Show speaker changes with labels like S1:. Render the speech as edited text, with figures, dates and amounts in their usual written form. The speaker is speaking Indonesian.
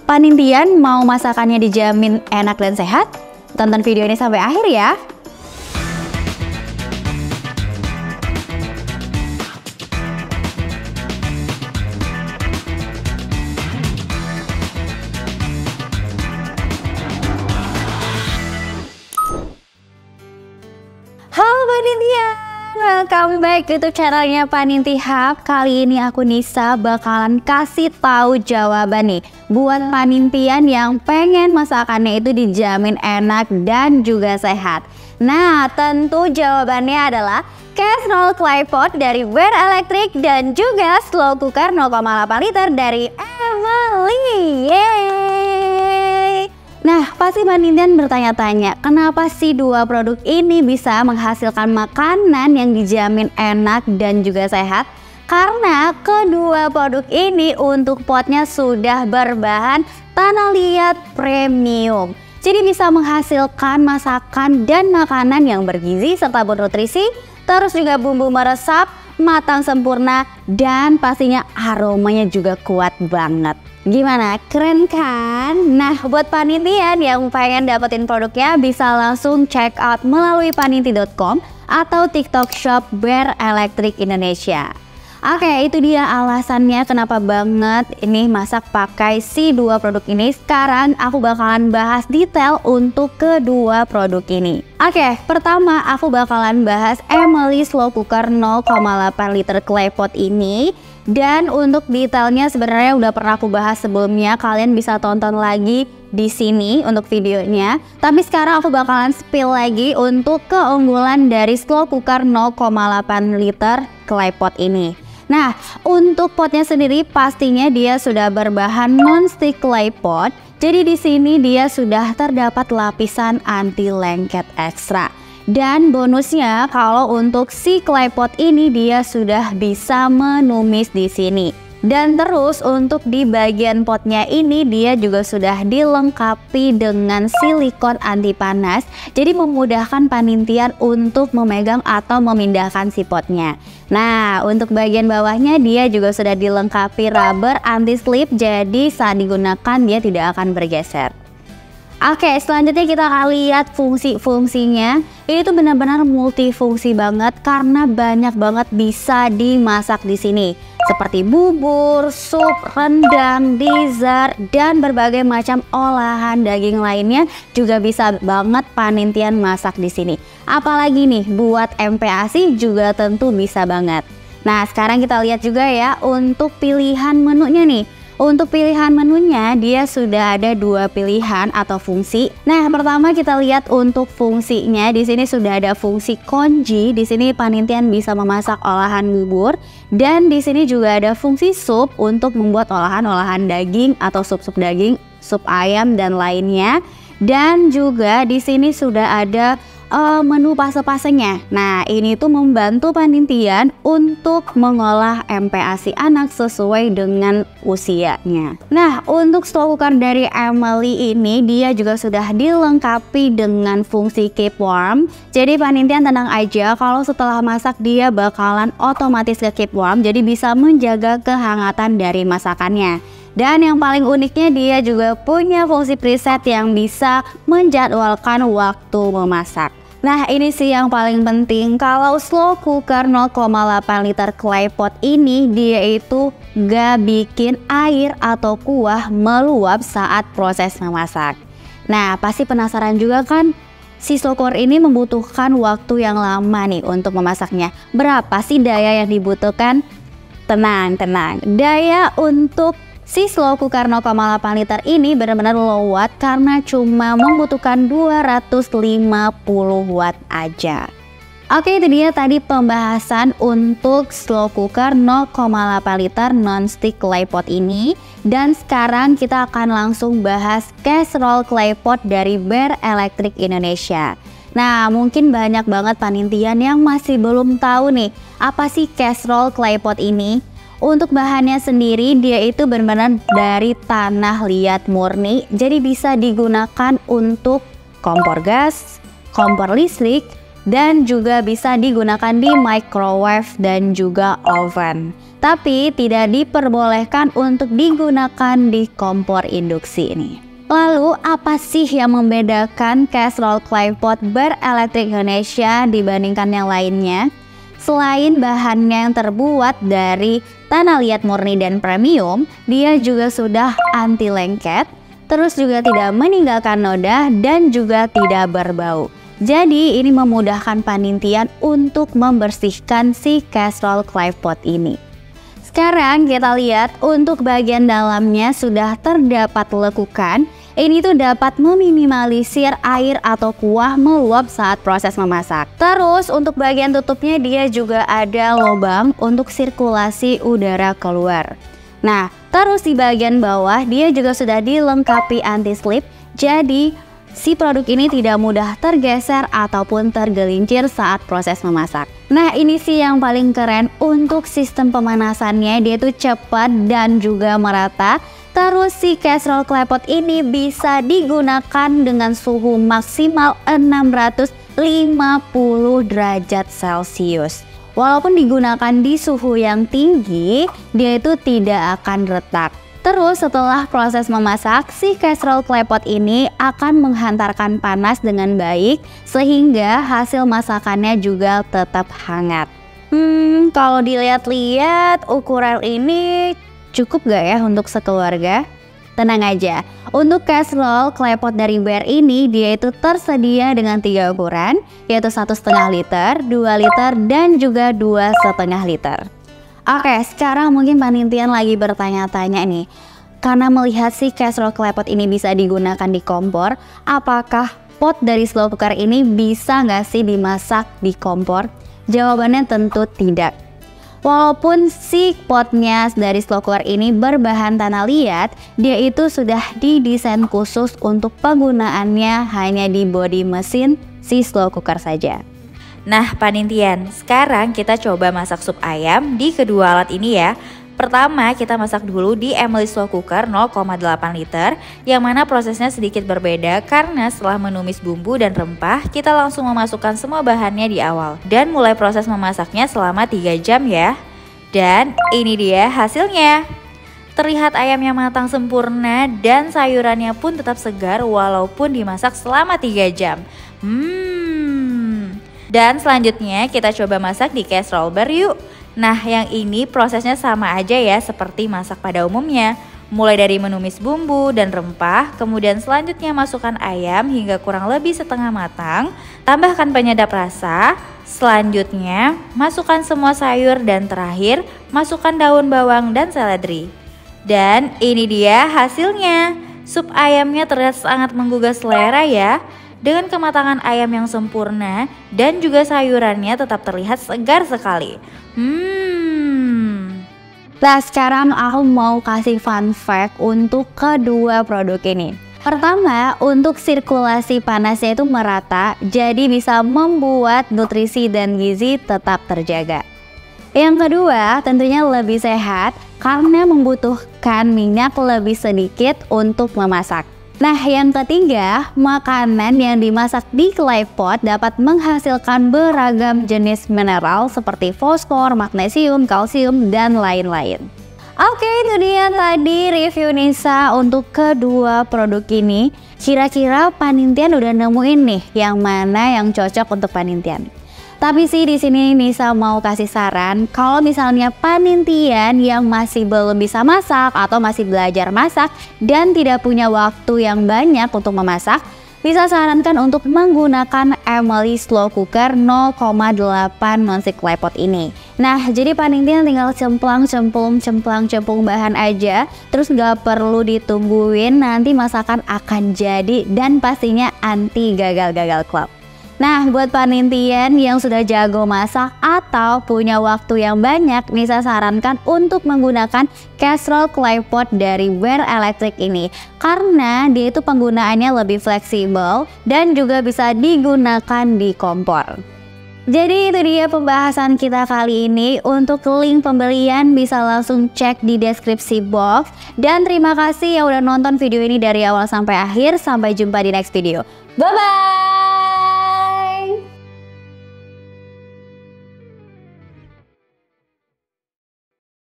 S1: Panintian mau masakannya dijamin enak dan sehat? Tonton video ini sampai akhir ya. Halo Panintian, welcome back ke YouTube channelnya Paninti Hub. Kali ini aku Nisa bakalan kasih tahu jawaban nih buat panintian yang pengen masakannya itu dijamin enak dan juga sehat. Nah, tentu jawabannya adalah casserole claypot dari Bear Electric dan juga slow cooker 0,8 liter dari Emily. Yeay! Nah, pasti panintian bertanya-tanya, kenapa sih dua produk ini bisa menghasilkan makanan yang dijamin enak dan juga sehat? Karena kedua produk ini untuk potnya sudah berbahan tanah liat premium. Jadi bisa menghasilkan masakan dan makanan yang bergizi serta bernutrisi, terus juga bumbu meresap, matang sempurna, dan pastinya aromanya juga kuat banget. Gimana? Keren kan? Nah, buat panintian yang pengen dapetin produknya bisa langsung check out melalui paninti.com atau TikTok Shop Bear Electric Indonesia. Oke, itu dia alasannya kenapa banget ini masak pakai si dua produk ini. Sekarang aku bakalan bahas detail untuk kedua produk ini. Oke, pertama aku bakalan bahas Emily Slow Cooker 0,8 liter claypot ini. Dan untuk detailnya sebenarnya udah pernah aku bahas sebelumnya, kalian bisa tonton lagi di sini untuk videonya. Tapi sekarang aku bakalan spill lagi untuk keunggulan dari slow cooker 0,8 liter claypot ini. Nah, untuk potnya sendiri pastinya dia sudah berbahan non-stick claypot. Jadi di sini dia sudah terdapat lapisan anti lengket ekstra. Dan bonusnya kalau untuk si claypot ini dia sudah bisa menumis di sini. Dan terus untuk di bagian potnya ini dia juga sudah dilengkapi dengan silikon anti panas. Jadi memudahkan panintian untuk memegang atau memindahkan si potnya. Nah, untuk bagian bawahnya dia juga sudah dilengkapi rubber anti slip. Jadi saat digunakan dia tidak akan bergeser. Oke, selanjutnya kita akan lihat fungsi-fungsinya. Ini tuh benar-benar multifungsi banget karena banyak banget bisa dimasak di sini. Seperti bubur, sup, rendang, dessert, dan berbagai macam olahan daging lainnya juga bisa banget panintian masak di sini. Apalagi nih buat MPASI juga tentu bisa banget. Nah, sekarang kita lihat juga ya untuk pilihan menunya nih. Untuk pilihan menunya dia sudah ada dua pilihan atau fungsi. Nah, pertama kita lihat untuk fungsinya. Di sini sudah ada fungsi congee. Di sini panintian bisa memasak olahan bubur dan di sini juga ada fungsi sup untuk membuat olahan-olahan daging atau sup-sup daging, sup ayam dan lainnya. Dan juga di sini sudah ada menu pase-pasenya. Nah, ini tuh membantu panintian untuk mengolah MPASI anak sesuai dengan usianya. Nah, untuk slow cooker dari Emily ini dia juga sudah dilengkapi dengan fungsi keep warm. Jadi panintian tenang aja kalau setelah masak dia bakalan otomatis ke keep warm. Jadi bisa menjaga kehangatan dari masakannya. Dan yang paling uniknya dia juga punya fungsi preset yang bisa menjadwalkan waktu memasak. Nah, ini sih yang paling penting. Kalau slow cooker 0,8 liter claypot ini dia itu gak bikin air atau kuah meluap saat proses memasak. Nah, pasti penasaran juga kan? Si slow cooker ini membutuhkan waktu yang lama nih untuk memasaknya. Berapa sih daya yang dibutuhkan? Tenang. Daya untuk si slow cooker 0,8 liter ini benar-benar low watt karena cuma membutuhkan 250 watt aja. Oke, itu dia tadi pembahasan untuk slow cooker 0,8 liter non-stick claypot ini. Dan sekarang kita akan langsung bahas casserole claypot dari Bear Electric Indonesia. Nah, mungkin banyak banget panintian yang masih belum tahu nih apa sih casserole claypot ini. Untuk bahannya sendiri dia itu benar-benar dari tanah liat murni. Jadi bisa digunakan untuk kompor gas, kompor listrik, dan juga bisa digunakan di microwave dan juga oven. Tapi tidak diperbolehkan untuk digunakan di kompor induksi ini. Lalu apa sih yang membedakan casserole claypot berelektrik Indonesia dibandingkan yang lainnya? Selain bahannya yang terbuat dari tanah liat murni dan premium, dia juga sudah anti lengket, terus juga tidak meninggalkan noda dan juga tidak berbau. Jadi ini memudahkan panintian untuk membersihkan si casserole claypot ini. Sekarang kita lihat untuk bagian dalamnya sudah terdapat lekukan. Ini tuh dapat meminimalisir air atau kuah meluap saat proses memasak. Terus untuk bagian tutupnya dia juga ada lubang untuk sirkulasi udara keluar. Nah, terus di bagian bawah dia juga sudah dilengkapi anti-slip. Jadi si produk ini tidak mudah tergeser ataupun tergelincir saat proses memasak. Nah, ini sih yang paling keren untuk sistem pemanasannya, dia tuh cepat dan juga merata. Terus si casserole claypot ini bisa digunakan dengan suhu maksimal 650 derajat Celcius. Walaupun digunakan di suhu yang tinggi, dia itu tidak akan retak. Terus setelah proses memasak, si casserole claypot ini akan menghantarkan panas dengan baik sehingga hasil masakannya juga tetap hangat. Kalau dilihat-lihat ukuran ini cukup gak ya untuk sekeluarga? Tenang aja, untuk casserole claypot dari Bear ini dia itu tersedia dengan 3 ukuran, yaitu 1,5 liter, 2 liter, dan juga 2,5 liter. Oke, sekarang mungkin panintian lagi bertanya-tanya nih, karena melihat si casserole claypot ini bisa digunakan di kompor, apakah pot dari slow cooker ini bisa nggak sih dimasak di kompor? Jawabannya tentu tidak. Walaupun si potnya dari slow cooker ini berbahan tanah liat, dia itu sudah didesain khusus untuk penggunaannya hanya di bodi mesin si slow cooker saja.
S2: Nah panintian, sekarang kita coba masak sup ayam di kedua alat ini ya. Pertama kita masak dulu di Emily Slow Cooker 0,8 liter, yang mana prosesnya sedikit berbeda karena setelah menumis bumbu dan rempah, kita langsung memasukkan semua bahannya di awal dan mulai proses memasaknya selama 3 jam ya. Dan ini dia hasilnya. Terlihat ayamnya matang sempurna dan sayurannya pun tetap segar walaupun dimasak selama 3 jam. Dan selanjutnya kita coba masak di casserole Bear yuk. Nah yang ini prosesnya sama aja ya seperti masak pada umumnya. Mulai dari menumis bumbu dan rempah, kemudian selanjutnya masukkan ayam hingga kurang lebih setengah matang. Tambahkan penyedap rasa, selanjutnya masukkan semua sayur dan terakhir masukkan daun bawang dan seledri. Dan ini dia hasilnya. Sup ayamnya terlihat sangat menggugah selera ya. Dengan kematangan ayam yang sempurna dan juga sayurannya tetap terlihat segar sekali.
S1: Nah sekarang aku mau kasih fun fact untuk kedua produk ini. Pertama, untuk sirkulasi panasnya itu merata, jadi bisa membuat nutrisi dan gizi tetap terjaga. Yang kedua, tentunya lebih sehat karena membutuhkan minyak lebih sedikit untuk memasak. Nah yang ketiga, makanan yang dimasak di claypot dapat menghasilkan beragam jenis mineral seperti fosfor, magnesium, kalsium, dan lain-lain. Oke, itu dia tadi review Nisa untuk kedua produk ini. Kira-kira panintian udah nemuin nih yang mana yang cocok untuk panintian. Tapi sih di sini Nisa mau kasih saran, kalau misalnya panintian yang masih belum bisa masak atau masih belajar masak dan tidak punya waktu yang banyak untuk memasak, bisa sarankan untuk menggunakan Emily Slow Cooker 0,8 nonstick claypot ini. Nah, jadi panintian tinggal cemplang-cempung bahan aja, terus nggak perlu ditungguin, nanti masakan akan jadi dan pastinya anti gagal-gagal club. Nah, buat panintian yang sudah jago masak atau punya waktu yang banyak, Nisa sarankan untuk menggunakan casserole claypot dari Bear Electric ini. Karena dia itu penggunaannya lebih fleksibel dan juga bisa digunakan di kompor. Jadi itu dia pembahasan kita kali ini. Untuk link pembelian bisa langsung cek di deskripsi box. Dan terima kasih yang udah nonton video ini dari awal sampai akhir. Sampai jumpa di next video. Bye-bye!